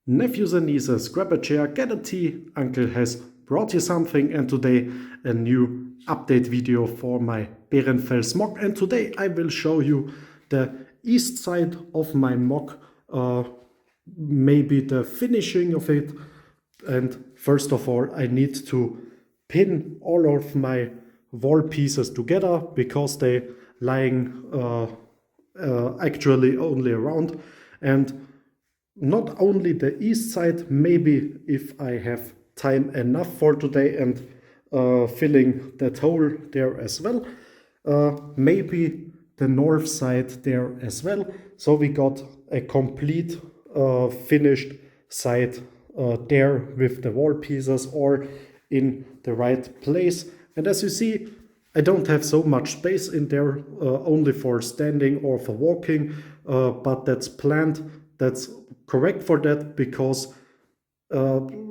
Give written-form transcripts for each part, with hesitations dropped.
Nephews and nieces, grab a chair, get a tea, uncle has brought you something, and today a new update video for my Bärenfels Moc. And today I will show you the east side of my Moc, maybe the finishing of it. And first of all, I need to pin all of my wall pieces together because they lying actually only around. And not only the east side, maybe if I have time enough for today and filling that hole there as well, maybe the north side there as well. So we got a complete finished side there with the wall pieces or in the right place. And as you see, I don't have so much space in there, only for standing or for walking, but that's planned. That's correct for that, because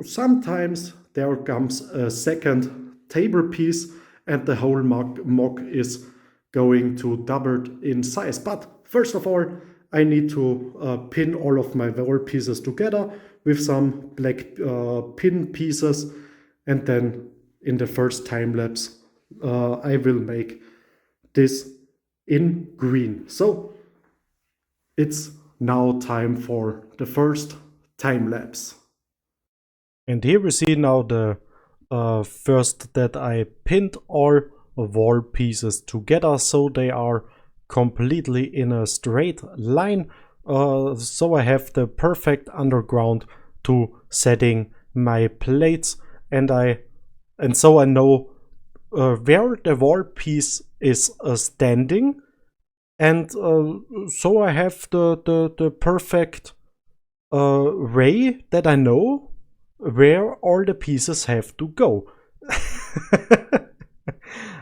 sometimes there comes a second table piece and the whole mock is going to double in size. But first of all, I need to pin all of my wall pieces together with some black pin pieces, and then in the first time lapse I will make this in green. So it's now time for the first time lapse. And here we see now the first that I pinned all wall pieces together so they are completely in a straight line. So I have the perfect underground to setting my plates, and so I know where the wall piece is standing. And so I have the perfect way that I know where all the pieces have to go.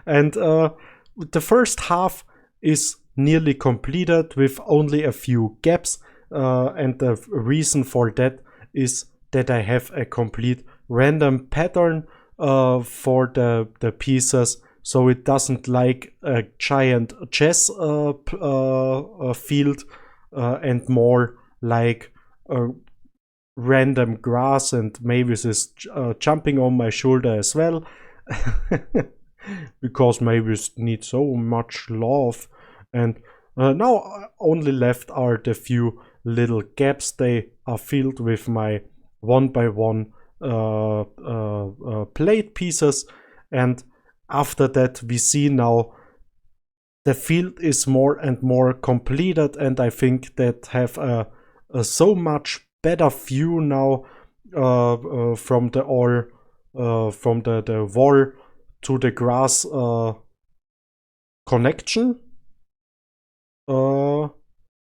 And the first half is nearly completed with only a few gaps. And the reason for that is that I have a complete random pattern for the pieces. So it doesn't like a giant chess field and more like a random grass, and Mavis is jumping on my shoulder as well because Mavis needs so much love. And now only left are the few little gaps. They are filled with my 1x1 plate pieces, and after that we see now the field is more and more completed, and I think that have a so much better view now from the wall to the grass connection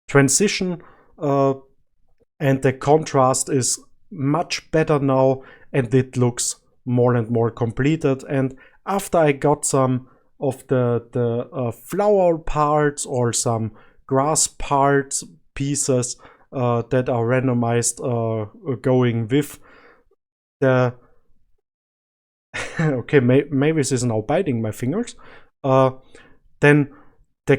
transition, and the contrast is much better now, and it looks more and more completed. And after I got some of the flower parts or some grass parts pieces that are randomized going with the okay, maybe this is now biting my fingers. Then the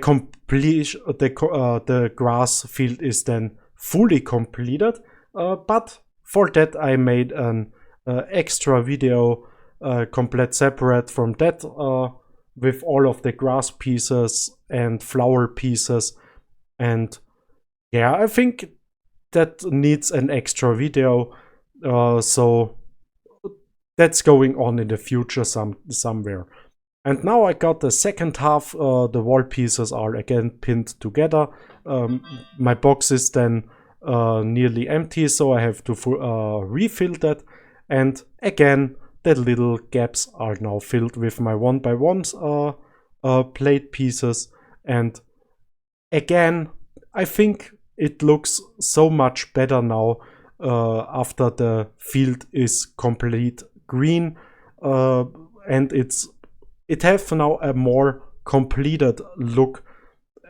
grass field is then fully completed. But for that I made an extra video complete separate from that, with all of the grass pieces and flower pieces. And yeah, I think that needs an extra video, so that's going on in the future somewhere. And now I got the second half. The wall pieces are again pinned together. My box is then nearly empty, so I have to refill that. And again, the little gaps are now filled with my 1x1 plate pieces. And again, I think it looks so much better now after the field is complete green, and it has now a more completed look.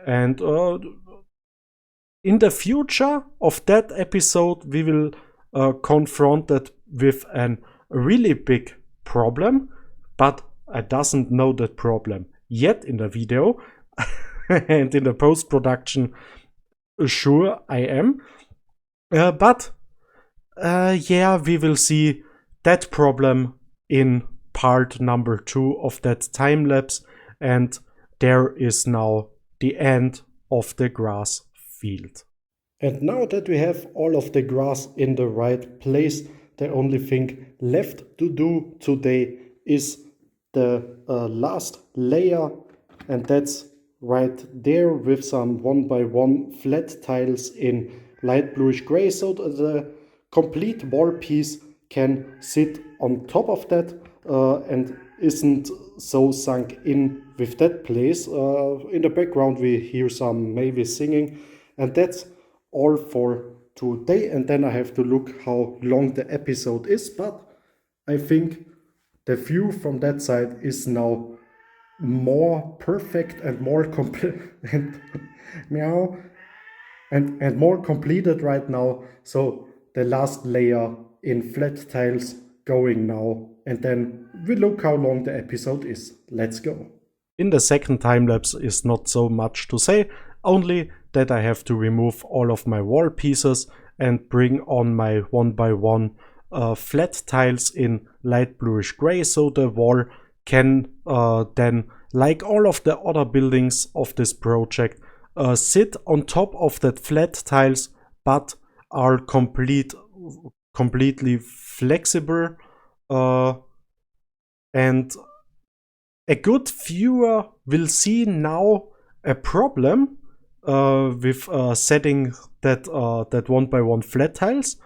And in the future of that episode we will confront that with a really big problem, but I doesn't know that problem yet in the video. And in the post-production, sure I am, but yeah, we will see that problem in part number 2 of that time lapse, and there is now the end of the grass field. And now that we have all of the grass in the right place, the only thing left to do today is the last layer, and that's right there with some 1x1 flat tiles in light bluish gray, so that the complete wall piece can sit on top of that and isn't so sunk in with that place. In the background we hear some maybe singing, and that's all for today. And then I have to look how long the episode is, but I think the view from that side is now more perfect and more complete and meow and more completed right now. So the last layer in flat tiles going now, and then we look how long the episode is. Let's go. In the second time lapse is not so much to say, only that I have to remove all of my wall pieces and bring on my 1x1 flat tiles in light bluish gray, so the wall can then, like all of the other buildings of this project, sit on top of that flat tiles, but are completely flexible, and a good viewer will see now a problem with setting that 1x1 flat tiles,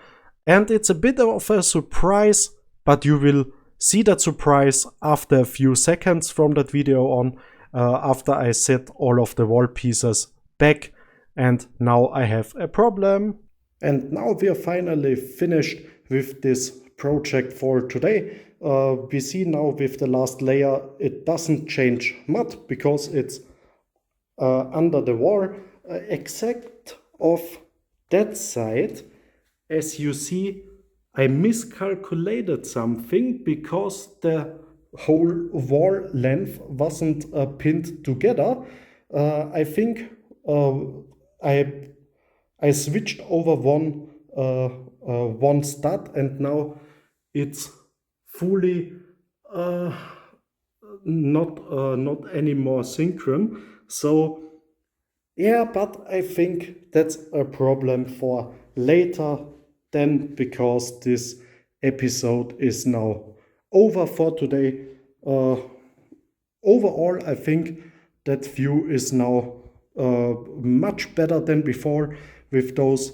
and it's a bit of a surprise, but you will see that surprise after a few seconds from that video on, after I set all of the wall pieces back, and now I have a problem. And now we are finally finished with this project for today. We see now with the last layer it doesn't change much because it's under the wall, except of that side. As you see, I miscalculated something because the whole wall length wasn't pinned together. I think I switched over one stud, and now it's fully not anymore synchron. So yeah, but I think that's a problem for later then, because this episode is now over for today. Overall, I think that view is now much better than before with those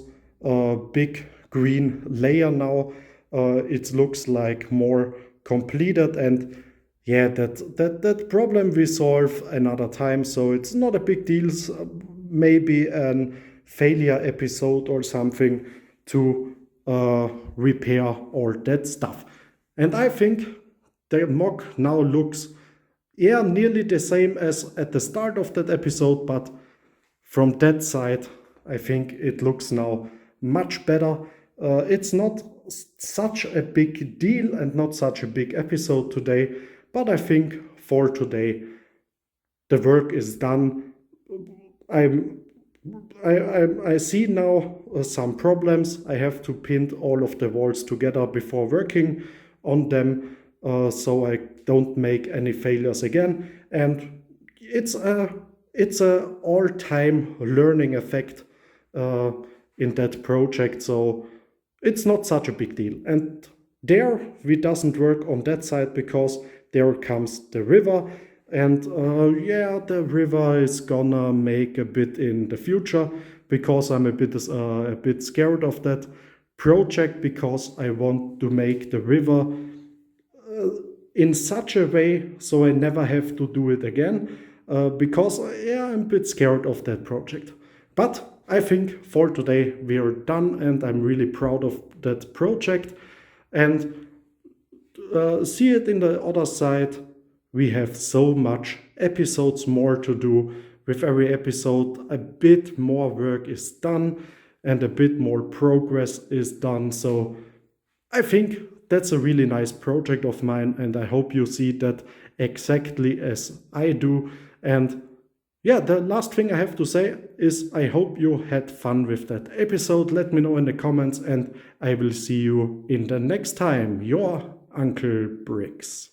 big green layer now. It looks like more completed, and yeah, that problem we solve another time, so it's not a big deal. Maybe a failure episode or something to repair all that stuff. And I think the mock now looks, yeah, nearly the same as at the start of that episode, but from that side I think it looks now much better. It's not such a big deal and not such a big episode today, but I think for today the work is done. I see now some problems. I have to pin all of the walls together before working on them, so I don't make any failures again. And it's a all-time learning effect in that project, so it's not such a big deal. And there we doesn't work on that side because there comes the river. And yeah, the river is gonna make a bit in the future, because I'm a bit scared of that project, because I want to make the river in such a way so I never have to do it again, because yeah, I'm a bit scared of that project. But I think for today we are done, and I'm really proud of that project. And see it in the other side. We have so much episodes more to do. With every episode, a bit more work is done and a bit more progress is done. So I think that's a really nice project of mine, and I hope you see that exactly as I do. And yeah, the last thing I have to say is I hope you had fun with that episode. Let me know in the comments, and I will see you in the next time. Your Unclebricks.